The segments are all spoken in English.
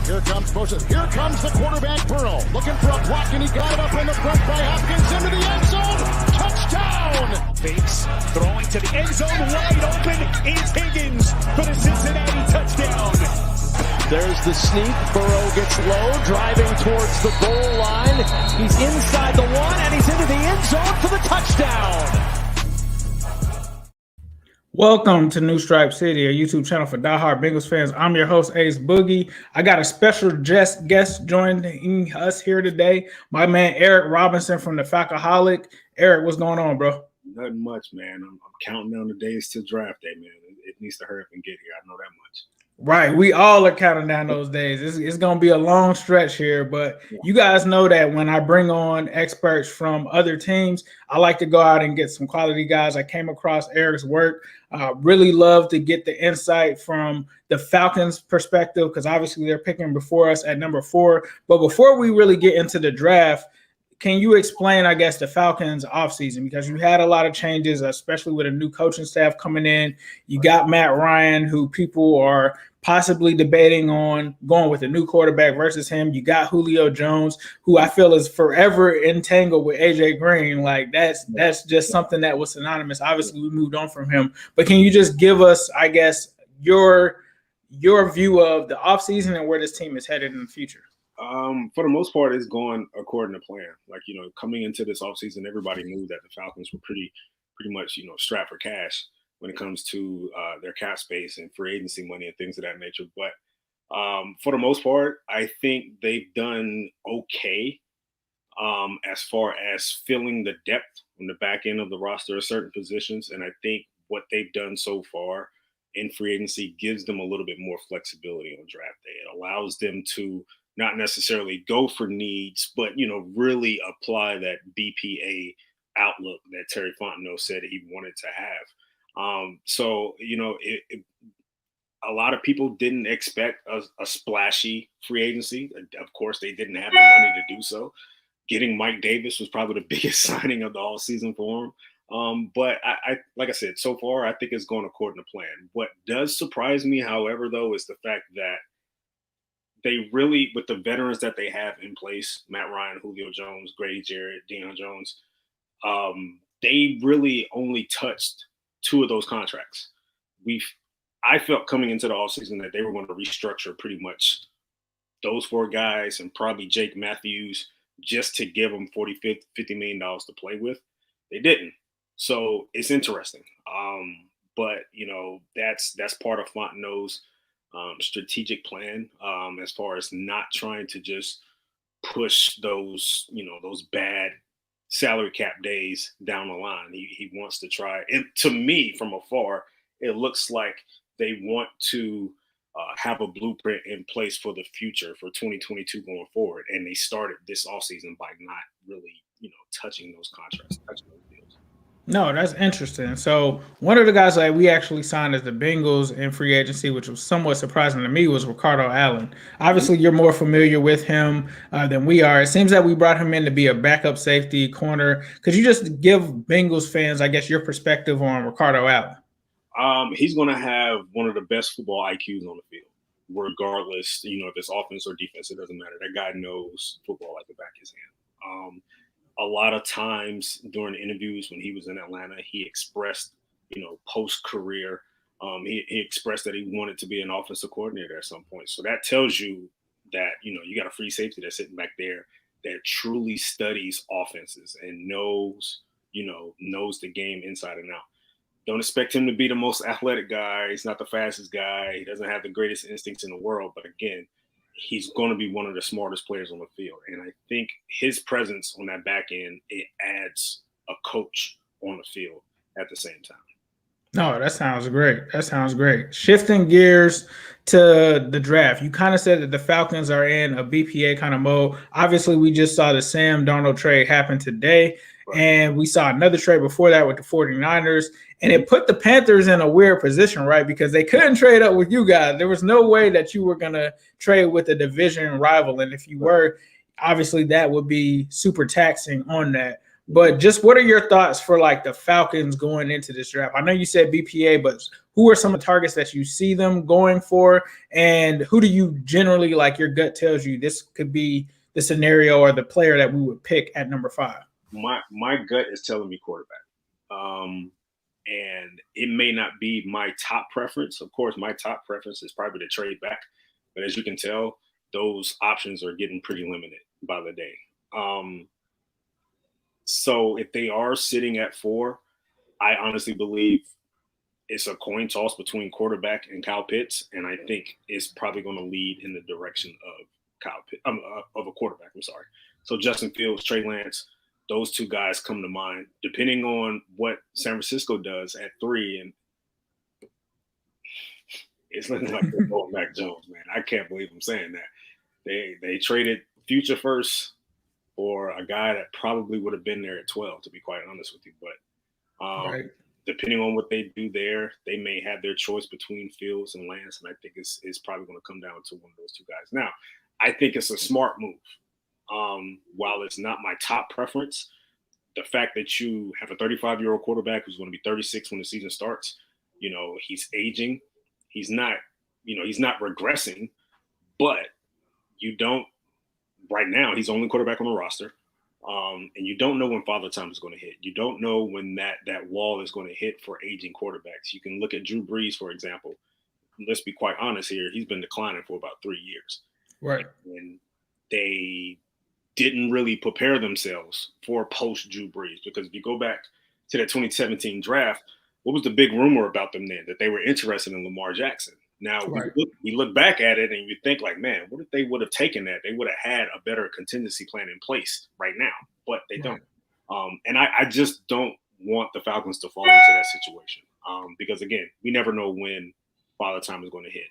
Here comes Moses. Here comes the quarterback, Burrow. Looking for a block, and he got it up in the front by Hopkins into the end zone. Touchdown! Fakes, throwing to the end zone. Wide open is Higgins for the Cincinnati touchdown. There's the sneak. Burrow gets low, driving towards the goal line. He's inside the one, and he's into the end zone for the touchdown. Welcome to New Stripe City, a YouTube channel for diehard Bengals fans. I'm your host, Ace Boogie. I got a special guest joining us here today, my man Eric Robinson from the Falcoholic. Eric, what's going on, bro? Nothing much, man. I'm counting down the days till draft day, man. It needs to hurry up and get here. I know that much. Right. We all are counting down those days. It's going to be a long stretch here, but you guys know that when I bring on experts from other teams, I like to go out and get some quality guys. I came across Eric's work. Really love to get the insight from the Falcons perspective because obviously they're picking before us at number 4. But before we really get into the draft, can you explain, I guess, the Falcons offseason? Because you had a lot of changes, especially with a new coaching staff coming in. You got Matt Ryan, who people are possibly debating on going with a new quarterback versus him. You got Julio Jones, who I feel is forever entangled with AJ Green. Like that's just something that was synonymous. Obviously, we moved on from him. But can you just give us, I guess, your view of the offseason and where this team is headed in the future? For the most part, it's going according to plan. Like, coming into this offseason, everybody knew that the Falcons were pretty much, strapped for cash when it comes to their cap space and free agency money and things of that nature. But for the most part, I think they've done okay as far as filling the depth on the back end of the roster of certain positions. And I think what they've done so far in free agency gives them a little bit more flexibility on draft day. It allows them to not necessarily go for needs, but, really apply that BPA outlook that Terry Fontenot said he wanted to have. A lot of people didn't expect a splashy free agency. Of course, they didn't have the money to do so. Getting Mike Davis was probably the biggest signing of the all season for him. But I like I said, so far, I think it's going according to plan. What does surprise me, however, though, is the fact that they really, with the veterans that they have in place, Matt Ryan, Julio Jones, Grady Jarrett, Deion Jones, they really only touched 2 of those contracts. I felt coming into the offseason that they were going to restructure pretty much those 4 guys and probably Jake Matthews just to give them $50 million to play with. They didn't. So it's interesting. But that's part of Fontenot's strategic plan as far as not trying to just push those bad salary cap days down the line. He wants to try. And to me, from afar, it looks like they want to have a blueprint in place for the future for 2022 going forward. And they started this offseason by not really, touching those contracts, touching those deals. No, that's interesting. So one of the guys that we actually signed as the Bengals in free agency, which was somewhat surprising to me, was Ricardo Allen. Obviously, you're more familiar with him than we are. It seems that we brought him in to be a backup safety corner. Could you just give Bengals fans, I guess, your perspective on Ricardo Allen? He's going to have one of the best football IQs on the field, regardless, if it's offense or defense, it doesn't matter. That guy knows football like the back of his hand. A lot of times during interviews when he was in Atlanta, he expressed, post-career, he expressed that he wanted to be an offensive coordinator at some point. So that tells you that, you got a free safety that's sitting back there that truly studies offenses and knows the game inside and out. Don't expect him to be the most athletic guy. He's not the fastest guy. He doesn't have the greatest instincts in the world. But again, he's going to be one of the smartest players on the field. And I think his presence on that back end, it adds a coach on the field at the same time. No, that sounds great. Shifting gears to the draft. You kind of said that the Falcons are in a BPA kind of mode. Obviously, we just saw the Sam Darnold trade happen today. And we saw another trade before that with the 49ers. And it put the Panthers in a weird position, right? Because they couldn't trade up with you guys. There was no way that you were going to trade with a division rival. And if you were, obviously that would be super taxing on that. But just what are your thoughts for like the Falcons going into this draft? I know you said BPA, but who are some of the targets that you see them going for, and who do you generally, like, your gut tells you this could be the scenario or the player that we would pick at number 5? My gut is telling me quarterback. And it may not be my top preference. Of course, my top preference is probably to trade back. But as you can tell, those options are getting pretty limited by the day. So if they are sitting at 4, I honestly believe it's a coin toss between quarterback and Kyle Pitts. And I think it's probably going to lead in the direction of Kyle Pitts, of a quarterback. I'm sorry. So Justin Fields, Trey Lance, those 2 guys come to mind, depending on what San Francisco does at 3. And it's looking like they're going Mac Jones, man. I can't believe I'm saying that. They traded future first for a guy that probably would have been there at 12, to be quite honest with you. But depending on what they do there, they may have their choice between Fields and Lance, and I think it's probably going to come down to one of those 2 guys. Now, I think it's a smart move. While it's not my top preference, the fact that you have a 35-year-old quarterback who's going to be 36 when the season starts, he's aging. He's not regressing, but you don't – right now he's the only quarterback on the roster, and you don't know when Father Time is going to hit. You don't know when that wall is going to hit for aging quarterbacks. You can look at Drew Brees, for example. Let's be quite honest here. He's been declining for about 3 years. Right. And they didn't really prepare themselves for post Drew Brees, because if you go back to that 2017 draft, what was the big rumor about them then? That they were interested in Lamar Jackson. Now, we look back at it and you think like, man, what if they would have taken that? They would have had a better contingency plan in place right now, but they don't. And I just don't want the Falcons to fall into that situation, because, again, we never know when Father Time is going to hit.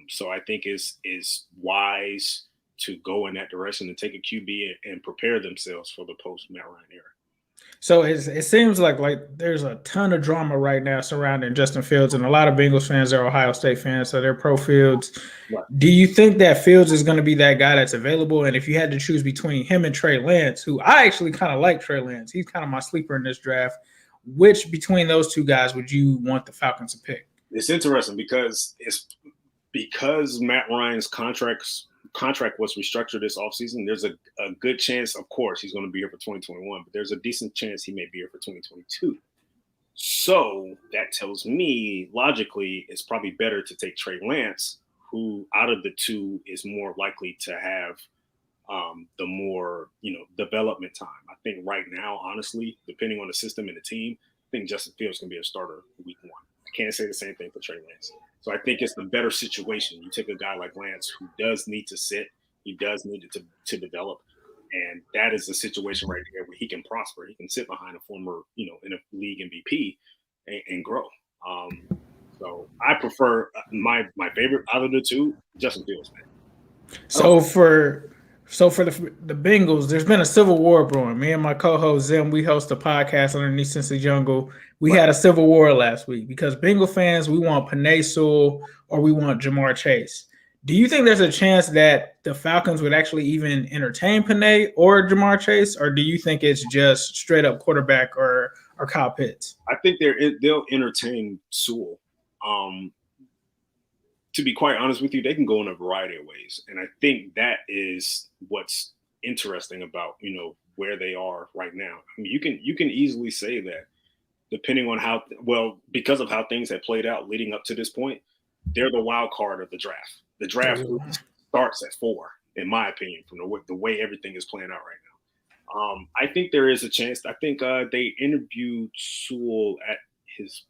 So I think it's wise to go in that direction and take a QB and prepare themselves for the post-Matt Ryan era. So it seems like there's a ton of drama right now surrounding Justin Fields, and a lot of Bengals fans are Ohio State fans, so they're pro Fields. Right. Do you think that Fields is going to be that guy that's available? And if you had to choose between him and Trey Lance, who I actually kind of like Trey Lance, he's kind of my sleeper in this draft, which between those 2 guys would you want the Falcons to pick? It's interesting because Matt Ryan's contract was restructured this offseason. There's a good chance, of course, he's going to be here for 2021, but there's a decent chance he may be here for 2022. So that tells me, logically, it's probably better to take Trey Lance, who out of the 2 is more likely to have the more, development time. I think right now, honestly, depending on the system and the team, I think Justin Fields can be a starter week 1. I can't say the same thing for Trey Lance. So I think it's the better situation. You take a guy like Lance who does need to sit, he does need to develop, and that is the situation right here where he can prosper. He can sit behind a former, in a league MVP and grow. So I prefer my favorite out of the 2, Justin Fields, man. So for the Bengals, there's been a civil war brewing. Me and my co-host Zim, we host a podcast underneath Cincy Jungle. We had a civil war last week because Bengal fans, we want Penei Sewell or we want Jamar Chase. Do you think there's a chance that the Falcons would actually even entertain Penei or Jamar Chase, or do you think it's just straight up quarterback or Kyle Pitts? I think they'll entertain Sewell. To be quite honest with you, they can go in a variety of ways. And I think that is what's interesting about, where they are right now. I mean, you can easily say that depending on because of how things have played out leading up to this point, they're the wild card of the draft. The draft starts at 4, in my opinion, from the way everything is playing out right now. I think there is a chance. I think they interviewed Sewell at his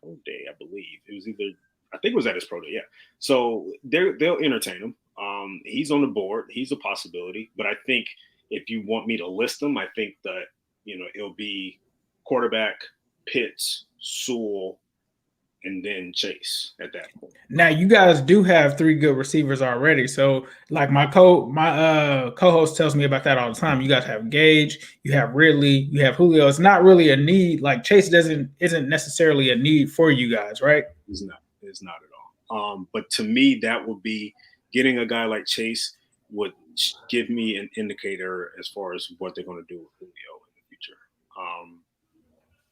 pro day, I believe. I think it was at his pro day, yeah. So they'll entertain him. He's on the board. He's a possibility. But I think if you want me to list them, I think that, it'll be quarterback, Pitts, Sewell, and then Chase at that point. Now, you guys do have 3 good receivers already. So, like my co-host tells me about that all the time. You guys have Gage, you have Ridley, you have Julio. It's not really a need. Like Chase isn't necessarily a need for you guys, right? It's not at all. But to me, that would be getting a guy like Chase would give me an indicator as far as what they're going to do with Julio in the future.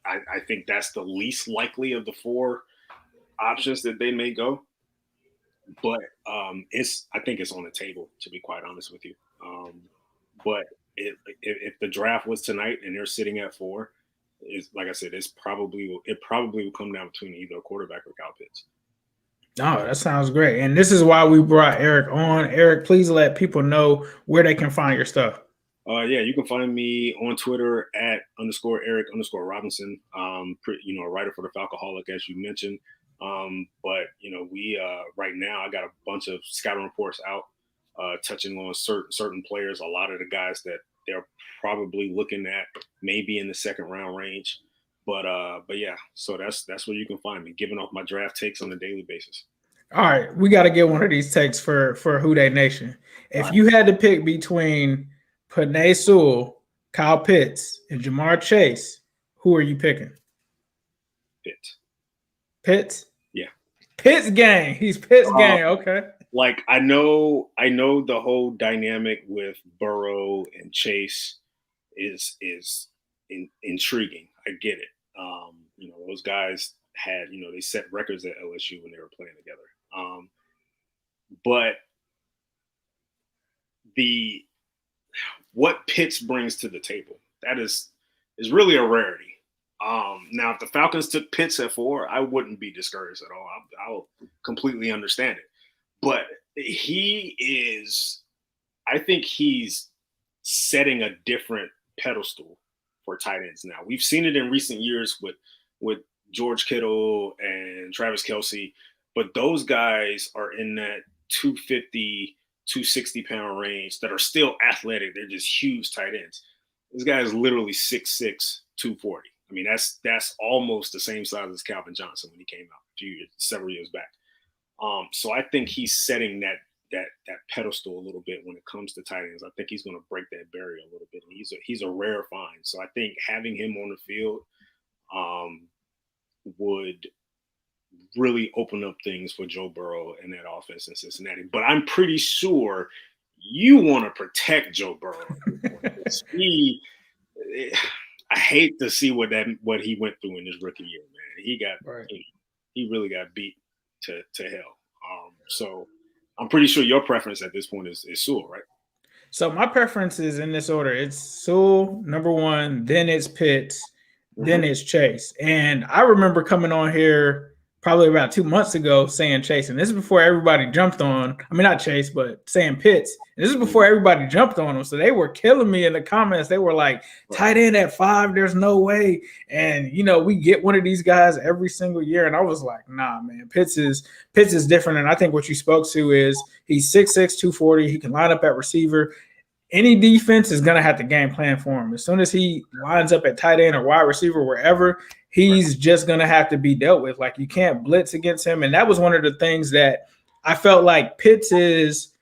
I think that's the least likely of the 4 options that they may go, but I think it's on the table, to be quite honest with you. But if the draft was tonight and they're sitting at 4, is like I said, it probably will come down between either a quarterback or Kyle Pitts. Oh, that sounds great. And this is why we brought Eric on. Eric, please let people know where they can find your stuff. Yeah, you can find me on Twitter at _Eric_Robinson. A writer for the Falcoholic, as you mentioned. But we right now I got a bunch of scouting reports out touching on certain players. A lot of the guys that they're probably looking at maybe in the second round range. But yeah, so that's where you can find me, giving off my draft takes on a daily basis. All right, we got to get one of these takes for Who Dey Nation. If you had to pick between Penei Sewell, Kyle Pitts, and Jamar Chase, who are you picking? Pitts. Pitts? Yeah. Pitts gang. He's Pitts gang. Okay. Like I know the whole dynamic with Burrow and Chase is intriguing. I get it. Those guys had, they set records at LSU when they were playing together. But what Pitts brings to the table, that is really a rarity. Now, if the Falcons took Pitts at 4, I wouldn't be discouraged at all. I'll completely understand it. But I think he's setting a different pedestal for tight ends now. We've seen it in recent years with George Kittle and Travis Kelce, but those guys are in that 250, 260-pound range that are still athletic. They're just huge tight ends. This guy is literally 6'6", 240. I mean, that's almost the same size as Calvin Johnson when he came out several years back. So I think he's setting that pedestal a little bit when it comes to tight ends. I think he's going to break that barrier a little bit. And he's a rare find. So I think having him on the field would really open up things for Joe Burrow and that offense in Cincinnati. But I'm pretty sure you want to protect Joe Burrow. I hate to see what he went through in his rookie year, man. He really got beat to hell. So I'm pretty sure your preference at this point is Sewell, right? So my preference is in this order. It's Sewell, number 1, then it's Pitts, then it's Chase. And I remember coming on here probably about 2 months ago saying Chase. And this is before everybody jumped on. I mean, not Chase, but saying Pitts. And this is before everybody jumped on him. So they were killing me in the comments. They were like, tight end at 5, there's no way. And, we get one of these guys every single year. And I was like, nah, man, Pitts is different. And I think what you spoke to is he's 6'6", 240. He can line up at receiver. Any defense is going to have to game plan for him. As soon as he lines up at tight end or wide receiver, wherever, he's just going to have to be dealt with. Like, you can't blitz against him. And that was one of the things that I felt like Pitts is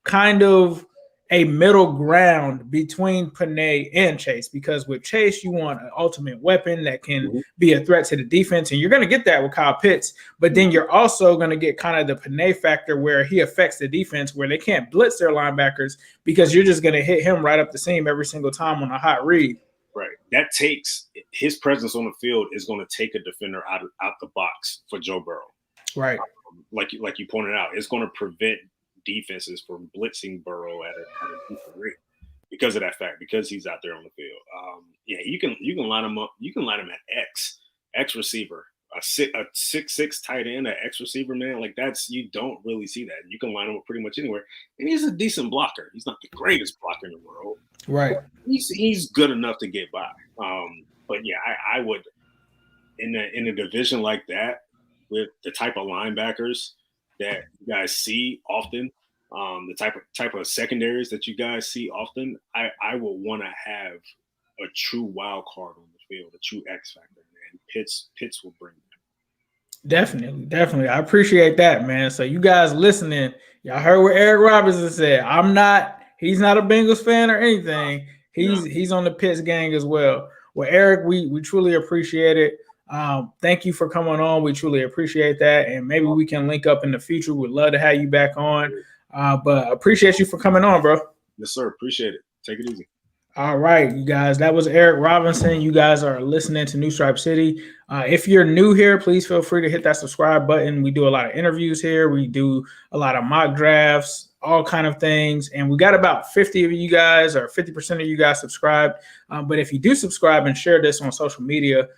kind of a middle ground between Penei and Chase, because with Chase, you want an ultimate weapon that can be a threat to the defense. And you're going to get that with Kyle Pitts, but then you're also going to get kind of the Penei factor where he affects the defense, where they can't blitz their linebackers because you're just going to hit him right up the seam every single time on a hot read. Right. That takes his presence on the field is going to take a defender out the box for Joe Burrow. Right. Like you pointed out, it's going to prevent defenses from blitzing Burrow at a decent rate because of that fact, because he's out there on the field. You can line him up. You can line him at X receiver, a 6'6" tight end, at X receiver, man. Like you don't really see that. You can line him up pretty much anywhere, and he's a decent blocker. He's not the greatest blocker in the world, right? He's good enough to get by. But yeah, I would in a division like that with the type of linebackers that you guys see often, the type of secondaries that you guys see often, I will want to have a true wild card on the field, a true X factor, man. Pitts will bring that. Definitely. I appreciate that, man. So you guys listening, y'all heard what Eric Robinson said. He's not a Bengals fan or anything. He's on the Pitts gang as well. Well, Eric, we truly appreciate it. Thank you for coming on. We truly appreciate that. And maybe we can link up in the future. We'd love to have you back on. But appreciate you for coming on, bro. Yes, sir. Appreciate it. Take it easy. All right, you guys, that was Eric Robinson. You guys are listening to New Stripe City. If you're new here, please feel free to hit that subscribe button. We do a lot of interviews here. We do a lot of mock drafts, all kind of things. And we got about 50 of you guys, or 50% of you guys subscribed. But if you do subscribe and share this on social media,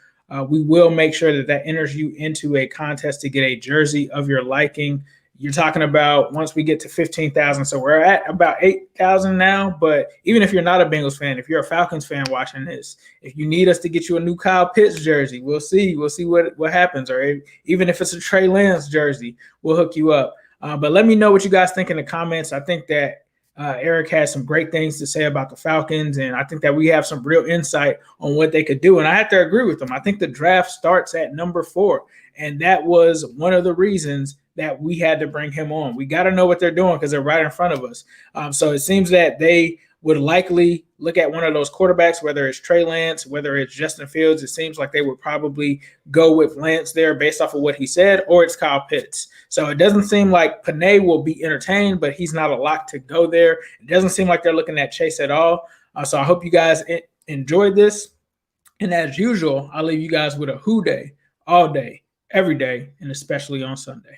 we will make sure that that enters you into a contest to get a jersey of your liking. You're talking about once we get to 15,000. So we're at about 8,000 now. But even if you're not a Bengals fan, if you're a Falcons fan watching this, if you need us to get you a new Kyle Pitts jersey, we'll see. We'll see what happens. Or even if it's a Trey Lance jersey, we'll hook you up. But let me know what you guys think in the comments. I think that Eric has some great things to say about the Falcons, and I think that we have some real insight on what they could do. And I have to agree with him. I think the draft starts at number 4, and that was one of the reasons that we had to bring him on. We got to know what they're doing because they're right in front of us. So it seems that they would likely look at one of those quarterbacks, whether it's Trey Lance, whether it's Justin Fields. It seems like they would probably go with Lance there based off of what he said, or it's Kyle Pitts. So it doesn't seem like Panay will be entertained, but he's not a lock to go there. It doesn't seem like they're looking at Chase at all. So I hope you guys enjoyed this. And as usual, I'll leave you guys with a who day, all day, every day, and especially on Sunday.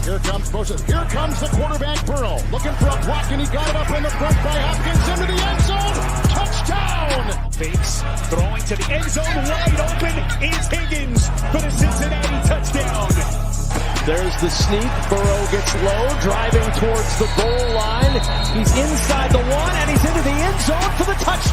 Here comes Moses. Here comes the quarterback, Burrow. Looking for a block, and he got it up in the front by Hopkins into the end zone. Touchdown! Fakes, throwing to the end zone, wide open is Higgins for the Cincinnati touchdown. There's the sneak. Burrow gets low, driving towards the goal line. He's inside the 1, and he's into the end zone for the touchdown.